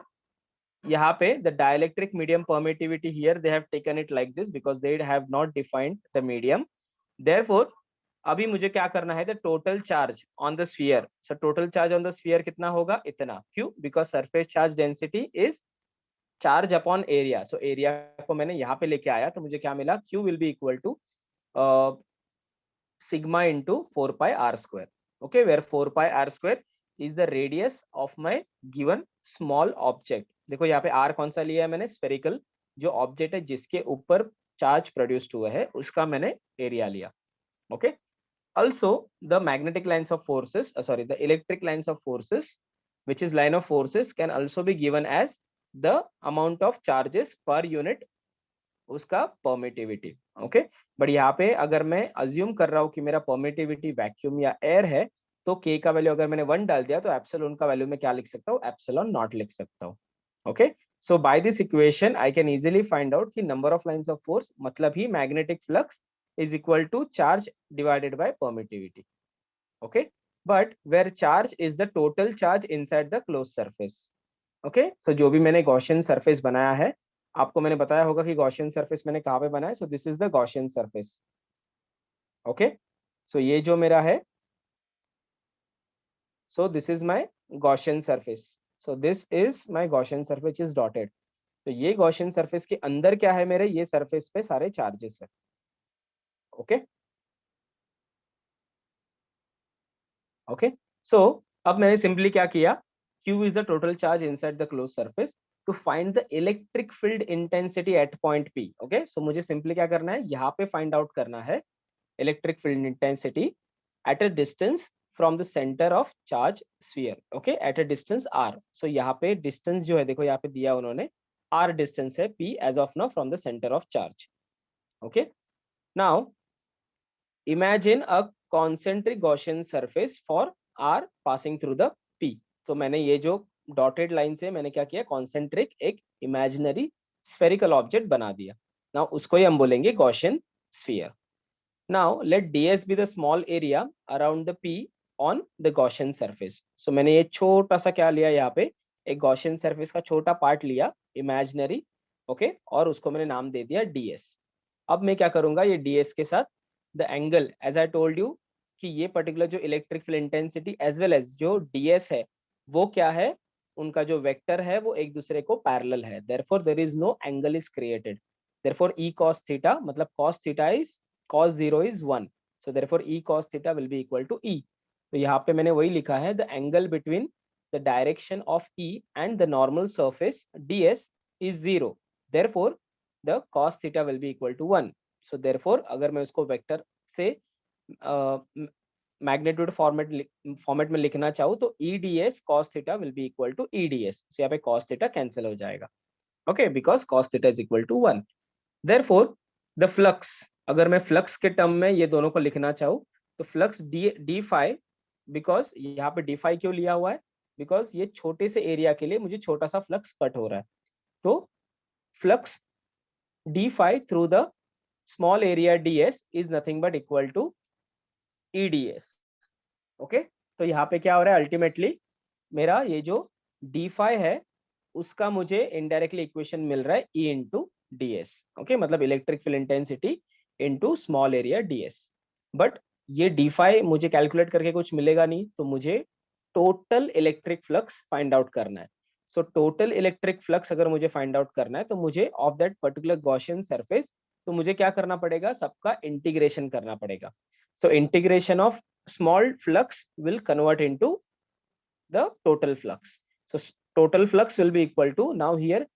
S1: यहाँ पे the dielectric medium permittivity here they have taken it like this because they have not defined the medium. Therefore अभी मुझे क्या करना है, the total charge on the sphere. So total charge on the sphere कितना होगा, इतना। क्यों? Because surface charge density is charge upon area. So area को मैंने यहाँ पे लेके आया तो मुझे क्या मिला, Q will be equal to sigma into 4 pi r square. Okay, where 4 pi r square is the radius of my given small object. देखो यहाँ पे r कौन सा लिया है मैंने, स्फेरिकल जो ऑब्जेक्ट है जिसके ऊपर चार्ज प्रोड्यूस्ड हुआ है उसका मैंने एरिया लिया. Okay. Also the magnetic lines of forces, the electric lines of forces, which is line of forces, can also be given as the amount of charges per unit उसका permittivity. Okay. But यहाँ पे अगर मैं assume कर रहा हूँ कि मेरा परमिटिविटी वैक्यूम या एयर है तो के का वैल्यू अगर मैंने 1 डाल दिया तो एप्सिलॉन का वैल्यू मैं क्या लिख सकता हूँ, एप्सिलॉन नॉट लिख सकता हूँ. Okay. So by this equation I can easily find out कि number of lines of force मतलब ही magnetic flux is equal to charge divided by permittivity. Okay. But where charge is the total charge inside the close surface. Okay. So जो भी मैंने Gaussian surface बनाया है, आपको मैंने बताया होगा कि गॉसियन सरफेस मैंने कहाँ पे बनाया है. So this is the Gaussian surface. Okay. So ये जो मेरा है, so this is my Gaussian surface. So this is my Gaussian surface is dotted. तो ये गॉसियन सरफेस के अंदर क्या है मेरे, ये सरफेस पे सारे चार्जेस है. ओके. ओके. सो अब मैंने सिंपली क्या किया, Q is the total charge inside the closed surface. To find the electric field intensity at point P. Okay, so मुझे सिंपली क्या करना है, यहाँ पे फाइंड आउट करना है electric field intensity at a distance from the center of charge sphere. Okay, at a distance r. So यहाँ पे distance जो है, देखो यहाँ पे दिया उन्होंने r distance है P as of now from the center of charge. Okay, now imagine a concentric Gaussian surface for r passing through the P. तो मैंने ये जो डॉटेड लाइन से मैंने क्या किया, कॉन्सेंट्रिक एक इमेजिनरी स्फेरिकल ऑब्जेक्ट बना दिया. नाउ उसको ही हम बोलेंगे Gaussian sphere. Now let ds be the small area around the P on the Gaussian surface. So मैंने ये छोटा सा क्या लिया, यहाँ पे एक गॉसियन सरफेस का छोटा पार्ट लिया इमेजिनरी. ओके. और उसको मैंने नाम दे दिया ds. अब मैं क्या करूंगा, ये ds के साथ the angle as I told you कि ये पर्टिकुलर जो electric field intensity as well as जो ds है वो क्या है, उनका जो वेक्टर है वो एक दूसरे को पैरेलल है. Therefore there is no angle is created. Therefore e cos theta मतलब cos theta is cos 0 is 1. So therefore e cos theta will be equal to e. तो यहाँ पे मैंने वही लिखा है, the angle between the direction of e and the normal surface ds is 0. Therefore the cos theta will be equal to 1. So therefore अगर मैं उसको वेक्टर से मैग्नीट्यूड फॉर्मेट में लिखना चाहूँ तो e ds cos theta will be equal to e ds. So यहाँ पे cos theta कैंसिल हो जाएगा. Okay, because cos theta is equal to 1. Therefore the flux, अगर मैं फ्लक्स के टर्म में ये दोनों को लिखना चाहूँ तो फ्लक्स डी फाई, बिकॉज यहाँ पे डी फाई क्यों लिया हुआ है, बिकॉज ये छोटे से एरिया के लिए मुझे छोटा सा फ्लक्स कट हो रहा है. तो flux d phi through the small area ds is nothing but equal to E d S. Okay. तो यहाँ पे क्या हो रहा है, अल्टीमेटली मेरा ये जो डी फाई है उसका मुझे इनडायरेक्टली इक्वेशन मिल रहा है E into D S. Okay, मतलब electric field intensity into small area ds. But ये डी फाई मुझे कैलकुलेट करके कुछ मिलेगा नहीं, तो मुझे total electric flux find out करना है. सो टोटल इलेक्ट्रिक फ्लक्स अगर मुझे फाइंड आउट करना है तो मुझे of that particular Gaussian surface तो मुझे क्या करना पड़ेगा, सबका इंटीग्रेशन करना पड़ेगा. So integration of small flux will convert into the total flux. So total flux will be equal to, now here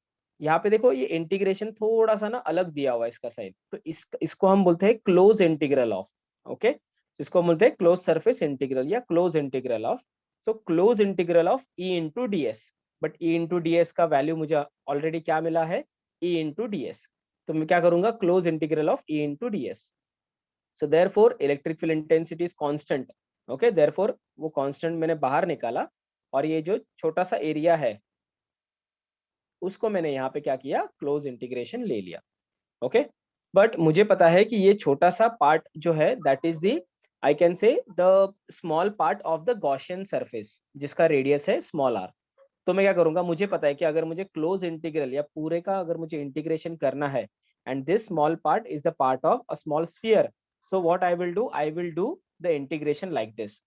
S1: यहाँ पे देखो ये इंटीग्रेशन थोड़ा सा ना अलग दिया हुआ है इसका साइड, तो इसको हम बोलते हैं क्लोज इंटीग्रल ऑफ. ओके, इसको हम बोलते हैं क्लोज सरफेस इंटीग्रल या close integral of. So close integral of E into D s. But E into D S का वैल्यू मुझे ऑलरेडी क्या मिला है, ई इंटू डी एस. तो मैं क्या करूंगा, close integral of E into D s. So therefore electric field intensity is constant. Okay, therefore वो कांस्टेंट मैंने बाहर निकाला और ये जो छोटा सा एरिया है उसको मैंने यहाँ पे क्या किया, क्लोज इंटीग्रेशन ले लिया. ओके. बट मुझे पता है कि ये छोटा सा पार्ट जो है that is the, I can say the small part of the Gaussian surface जिसका रेडियस है स्मॉल r. तो मैं क्या करूंगा, मुझे पता है कि अगर मुझे क्लोज इंटीग्रल या पूरे का अगर मुझे इंटीग्रेशन करना है and this small part is the part of a small sphere, So what I will do? I will do the integration like this.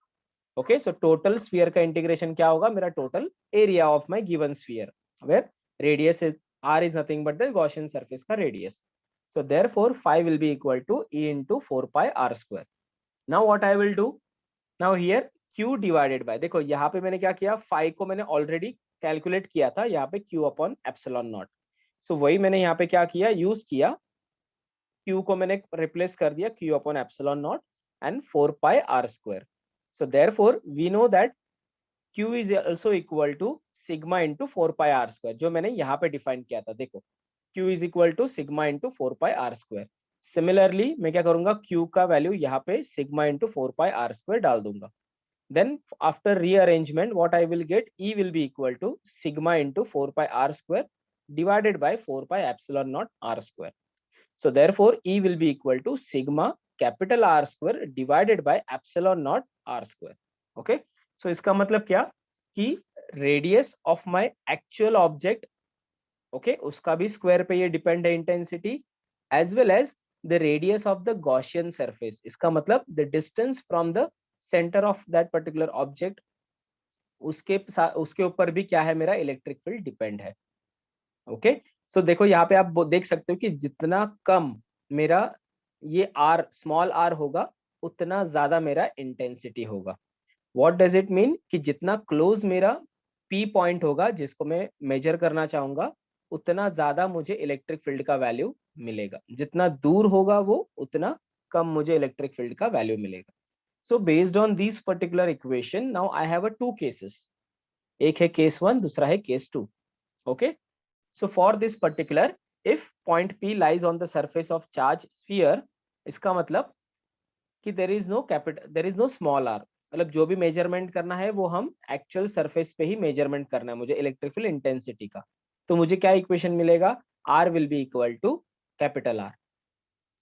S1: Okay, so total sphere का integration क्या होगा? मेरा total area of my given sphere, where radius is r is nothing but the Gaussian surface का radius. So therefore phi will be equal to E into 4 pi r square. Now what I will do? Now here q divided by, देखो यहाँ पे मैंने क्या किया, phi को मैंने already calculate किया था यहाँ पे q upon epsilon naught. So वही मैंने यहाँ पे क्या किया, use किया, q को मैंने replace कर दिया q upon epsilon naught and 4 pi r square. So therefore we know that q is also equal to sigma into 4 pi r square, जो मैंने यहाँ पे डिफाइन किया था. देखो q is equal to sigma into 4 pi r square. Similarly मैं क्या करूंगा, q का वैल्यू यहाँ पे sigma into 4 pi r square डाल दूंगा. Then after rearrangement, what I will get, E will be equal to sigma into 4 pi r square divided by 4 pi epsilon naught r square. So therefore E will be equal to sigma capital R square divided by epsilon naught r square. Okay, so इसका मतलब क्या कि radius of my actual object, okay, उसका भी square पे ये depend है intensity, as well as the radius of the Gaussian surface. इसका मतलब the distance from the center of that particular object, उसके ऊपर भी क्या है, मेरा इलेक्ट्रिक फील्ड डिपेंड है. ओके, सो देखो यहाँ पे आप देख सकते हो कि जितना कम मेरा ये आर स्मॉल आर होगा उतना ज्यादा मेरा इंटेंसिटी होगा. व्हाट डज इट मीन कि जितना क्लोज मेरा पी पॉइंट होगा जिसको मैं मेजर करना चाहूंगा उतना ज्यादा मुझे इलेक्ट्रिक फील्ड का वैल्यू मिलेगा, जितना दूर होगा वो उतना कम मुझे इलेक्ट्रिक फील्ड का वैल्यू मिलेगा. So based on these particular equation, now I have a two cases. एक है case 1, दूसरा है case 2. Okay. So for this particular, if point P lies on the surface of charge sphere, इसका मतलब कि there is no small r. मतलब जो भी मेजरमेंट करना है वो हम एक्चुअल सरफेस पे ही मेजरमेंट करना है मुझे इलेक्ट्रिक फील्ड इंटेंसिटी का. तो मुझे क्या इक्वेशन मिलेगा, R will be equal to capital R.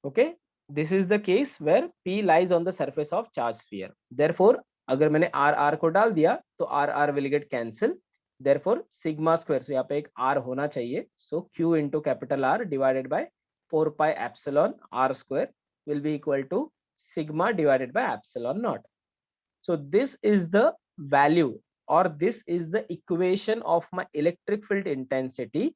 S1: Okay. This is the case where P lies on the surface of charge sphere. Therefore, अगर मैंने R को डाल दिया तो R will get cancel. Therefore, sigma square, so यहाँ पे एक R होना चाहिए. So Q into capital R divided by 4 pi epsilon R square will be equal to sigma divided by epsilon naught. So this is the value, or this is the equation of my electric field intensity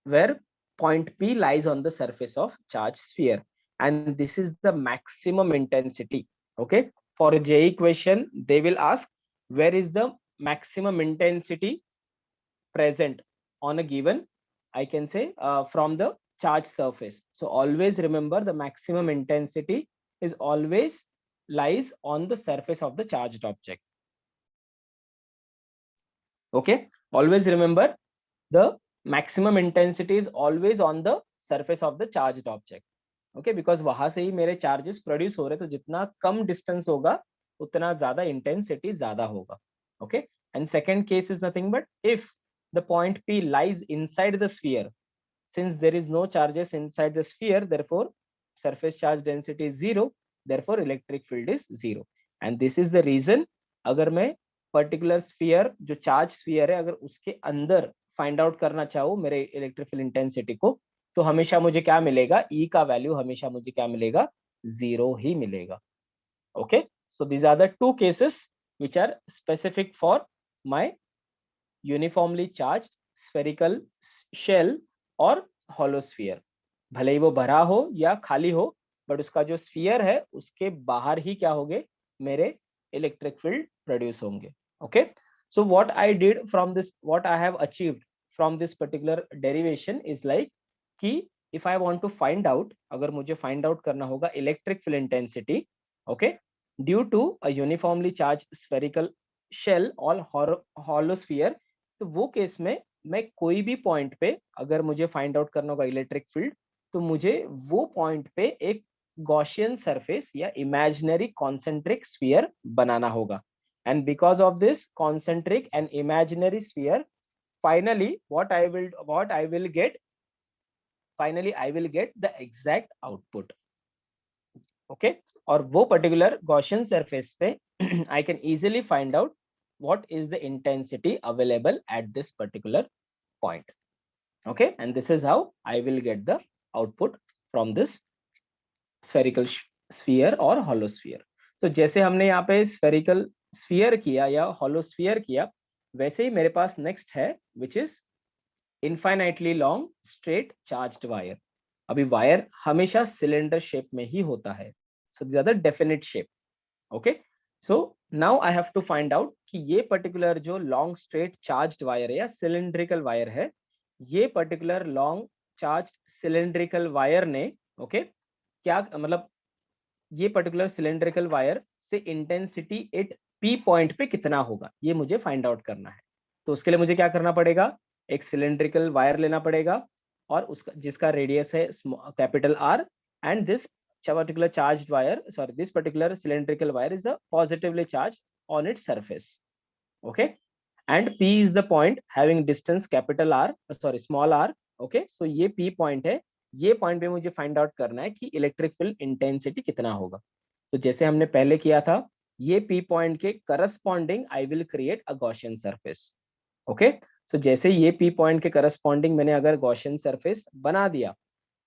S1: where point P lies on the surface of charge sphere, and this is the maximum intensity. Okay, for JEE question they will ask where is the maximum intensity present on a given, I can say from the charge surface. So always remember the maximum intensity is always lies on the surface of the charged object. Okay, always remember the maximum intensity is always on the surface of the charged object. Okay, because वहां से ही मेरे charges produce हो रहे, तो जितना कम distance होगा उतना ज्यादा intensity ज्यादा होगा. Okay, and second case is nothing but if the point P lies inside the sphere, since there is no charges inside the sphere, therefore surface charge density is 0, therefore electric field is 0. And this is the reason अगर मैं particular sphere जो charge sphere है अगर उसके अंदर find out करना चाहूँ मेरे इलेक्ट्रिक फील्ड इंटेंसिटी को, तो हमेशा मुझे क्या मिलेगा, ई का वैल्यू हमेशा मुझे क्या मिलेगा, 0 ही मिलेगा. Okay, so these are the two cases which are specific for my uniformly charge spherical shell और हॉलो स्फीयर. भले ही वो भरा हो या खाली हो, बट उसका जो स्फीयर है उसके बाहर ही क्या होंगे, मेरे इलेक्ट्रिक फील्ड प्रोड्यूस होंगे. Okay, so what I did from this, what I have achieved from this particular derivation is like कि if I want to find out, अगर मुझे find out करना होगा electric field intensity, okay, due to a uniformly charged spherical shell or hollow sphere, तो वो case में मैं कोई भी पॉइंट पे अगर मुझे फाइंड आउट करना होगा इलेक्ट्रिक फील्ड, तो मुझे वो पॉइंट पे एक गॉसियन सरफेस या इमेजिनरी कॉन्सेंट्रिक स्फीयर बनाना होगा. And because of this concentric and imaginary sphere, finally what I will get, finally I will get the exact output. Okay, और वो particular Gaussian surface पे I can easily find out what is the intensity available at this particular point. Okay, and this is how I will get the output from this spherical sphere और हॉलोस्फीयर। तो जैसे हमने यहाँ पे spherical sphere किया या हॉलोस्फीयर किया, वैसे ही मेरे पास नेक्स्ट है which is infinitely long straight charged wire. अभी वायर हमेशा सिलेंडर शेप में ही होता है, सो ज्यादा definite shape. Okay, so now I have to find out कि ये पर्टिकुलर जो लॉन्ग स्ट्रेट चार्ज्ड वायर है या सिलेंड्रिकल वायर है, ये particular long charged cylindrical wire ने ओके क्या मतलब ये पर्टिकुलर सिलेंड्रिकल वायर से इंटेंसिटी एट पी पॉइंट पे कितना होगा, ये मुझे फाइंड आउट करना है। तो उसके लिए मुझे क्या करना पड़ेगा, एक सिलेंड्रिकल वायर लेना पड़ेगा और उसका जिसका रेडियस है capital R, and this particular charged wire, sorry, this particular cylindrical wire is a positively charged on its surface. Okay, and P is the point having distance capital R, sorry, small r. Okay, so ये P point है, ये point पे मुझे find out करना है कि electric field intensity कितना होगा। तो जैसे हमने पहले किया था, ये P पॉइंट के corresponding I will create a Gaussian surface. Okay, so जैसे ये P पॉइंट के करस्पॉन्डिंग मैंने अगर गॉसियन सरफेस बना दिया,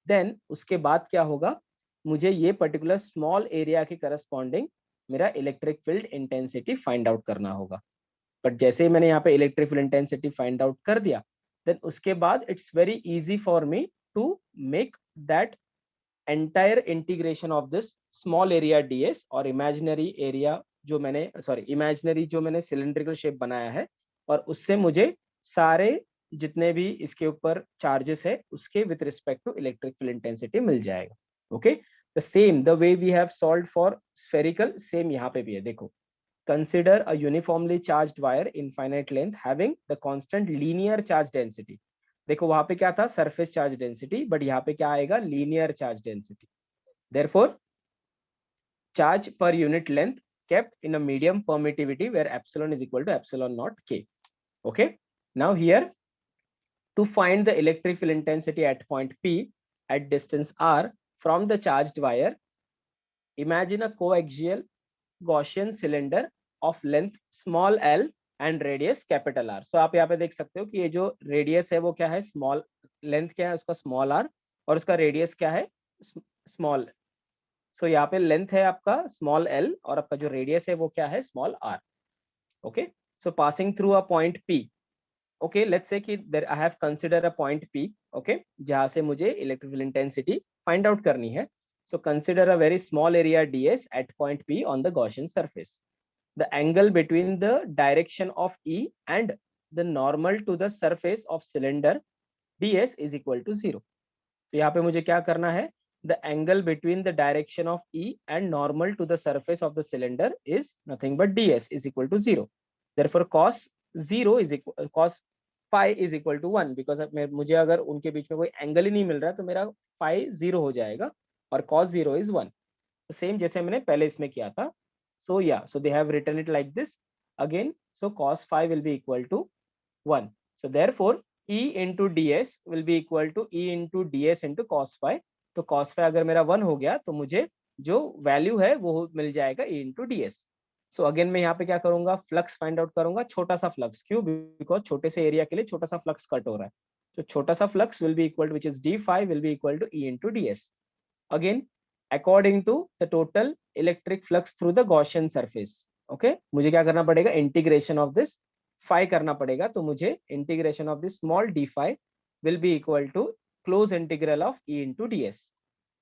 S1: देन उसके बाद क्या होगा, मुझे ये पर्टिकुलर स्मॉल एरिया के करस्पॉन्डिंग मेरा electric field intensity find out करना होगा। बट जैसे ही मैंने यहाँ पे electric field intensity find out कर दिया, देन उसके बाद it's very easy for me to make that entire integration of this small area ds और इमेजिनरी एरिया जो मैंने सॉरी इमेजिनरी जो मैंने सिलेंड्रिकल शेप बनाया है, और उससे मुझे सारे जितने भी इसके ऊपर चार्जेस है उसके with respect to electric field intensity मिल जाएगा। Okay, the same the way we have solved for spherical, same यहाँ पे भी है। देखो, consider a uniformly charged wire infinite length having the constant linear charge density। देखो वहां पे क्या था, सरफेस चार्ज डेंसिटी, बट यहाँ पे क्या आएगा, linear charge density. Therefore charge per unit length kept in a medium permittivity where epsilon is equal to epsilon naught k. Okay, now here to find the electric field intensity at point P at distance r from the charged wire, imagine a coaxial Gaussian cylinder of length small l and radius capital R. So आप यहाँ पे देख सकते हो कि ये जो radius है वो क्या है, स्मॉल, लेंथ क्या है उसका स्मॉल आर, और उसका रेडियस क्या है स्मॉल। सो यहाँ पे लेंथ है आपका स्मॉल एल और आपका जो रेडियस है वो क्या है small R. Okay, so passing through a point P. Okay, let's say कि I have consider a point P, okay, जहां से मुझे इलेक्ट्रिकल इंटेंसिटी फाइंड आउट करनी है। So consider a very small area ds at point P on the Gaussian surface. The angle between the direction of E and the normal to the surface of cylinder ds is equal to 0। तो यहाँ पे मुझे क्या करना है, the angle between the direction of E and normal to the surface of the cylinder is nothing but ds is equal to 0। Therefore cos 0 is equal cos phi is equal to 1, because मुझे अगर उनके बीच में कोई angle ही नहीं मिल रहा है तो मेरा phi 0 हो जाएगा और cos 0 is 1। तो सेम जैसे मैंने पहले इसमें किया था। So yeah, so they have written it like this again। So cos phi will be equal to 1। So therefore E into ds will be equal to E into ds into cos phi। तो cos phi अगर मेरा 1 हो गया तो मुझे जो value है वो मिल जाएगा E into ds। So again मैं यहाँ पे क्या करूंगा, फ्लक्स फाइंड आउट करूंगा, छोटा सा फ्लक्स, क्यों, बिकॉज छोटे से एरिया के लिए छोटा सा फ्लक्स कट हो रहा है। तो छोटा सा flux will be equal to which is d phi will be equal to E into ds again according to the total electric flux through the Gaussian surface। Okay, मुझे क्या करना पड़ेगा, इंटीग्रेशन ऑफ दिस फाई करना पड़ेगा। तो मुझे integration of this small d phi will be equal to close integral of E into D s.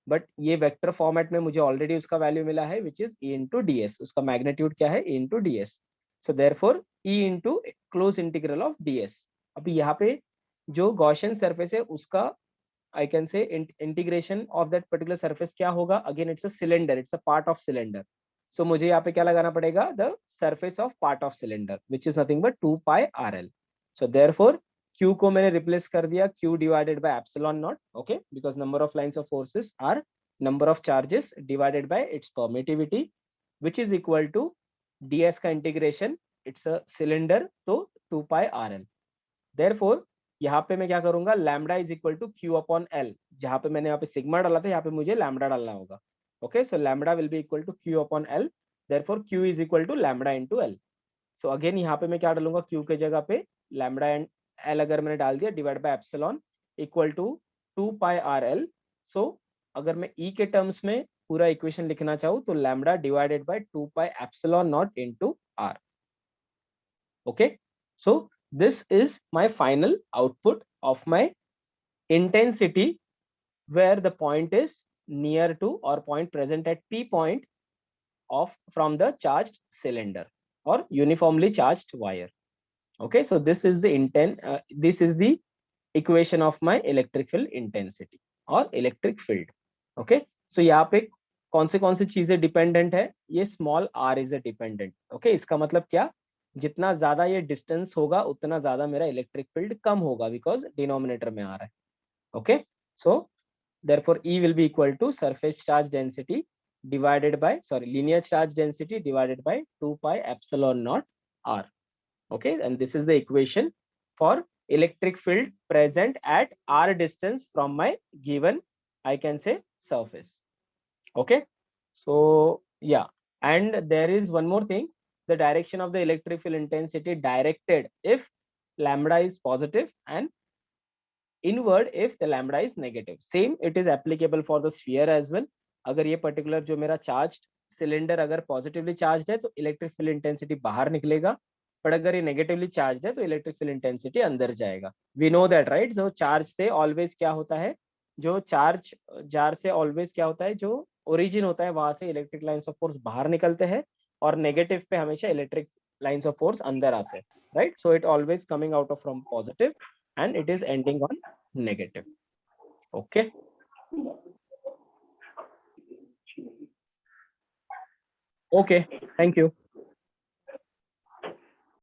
S1: But ये vector format में मुझे ऑलरेडी उसका वैल्यू मिला है which is E into D s, उसका मैग्नीट्यूड क्या है, E into D s. So therefore E into close integral of d s. अभी यहाँ पे जो गॉसियन सरफेस है उसका I can say integration of that particular surface क्या होगा, again it's a cylinder, it's a part of cylinder। so मुझे यहाँ पे क्या लगाना पड़ेगा, the surface of part of cylinder which is nothing but 2 pi rl। so therefore q को मैंने replace कर दिया q divided by epsilon naught, okay, because number of lines of forces are number of charges divided by its permittivity which is equal to ds का integration, it's a cylinder तो 2 pi rl। therefore यहाँ पे मैं क्या करूंगा, lambda is equal to Q upon L, जहां पे मैंने यहाँ पे सिग्मा डाला था यहाँ पे मुझे लैम्डा डालना होगा। Okay, so lambda will be equal to Q upon L, therefore Q is equal to lambda into L. So again यहाँ पे मैं क्या डालूंगा, क्यू के जगह पे लैम्डा एंड एल अगर मैंने डाल दिया divide by epsilon equal to 2 pi R L. So अगर मैं ई के टर्म्स में पूरा इक्वेशन लिखना चाहूँ तो lambda divided by 2 pi epsilon naught into R. Okay, so this is my final output of my intensity where the point is near to or point present at P point of from the charged cylinder or uniformly charged wire. Okay, so this is the this is the equation of my electric field intensity or electric field. Okay, so यहाँ पे कौन सी चीजें dependent है, ये small R is a dependent. Okay, इसका मतलब क्या, जितना ज्यादा ये डिस्टेंस होगा उतना ज्यादा मेरा इलेक्ट्रिक फील्ड कम होगा बिकॉज डिनोमिनेटर में आ रहा है. Okay, so therefore E will be equal to surface charge density divided by linear charge density divided by 2 pi epsilon naught r. Okay, and this is the equation for electric field present at r distance from my given, I can say, surface. Okay, so yeah, and there is one more thing, the direction of the electric field intensity directed if lambda is positive and inward if the lambda is negative. Same it is applicable for the sphere as well. अगर ये particular जो मेरा charged cylinder अगर positively charged है तो electric field intensity बाहर निकलेगा, पर अगर ये negatively charged है तो electric field intensity अंदर जाएगा. We know that, right? जो charge से always क्या होता है, जो charge jar से always क्या होता है, जो origin होता है वहां से electric lines of force बाहर निकलते हैं और negative पे हमेशा electric lines of force अंदर आते हैं, right? So it always coming out of from positive and it is ending on negative. Okay, okay, thank you.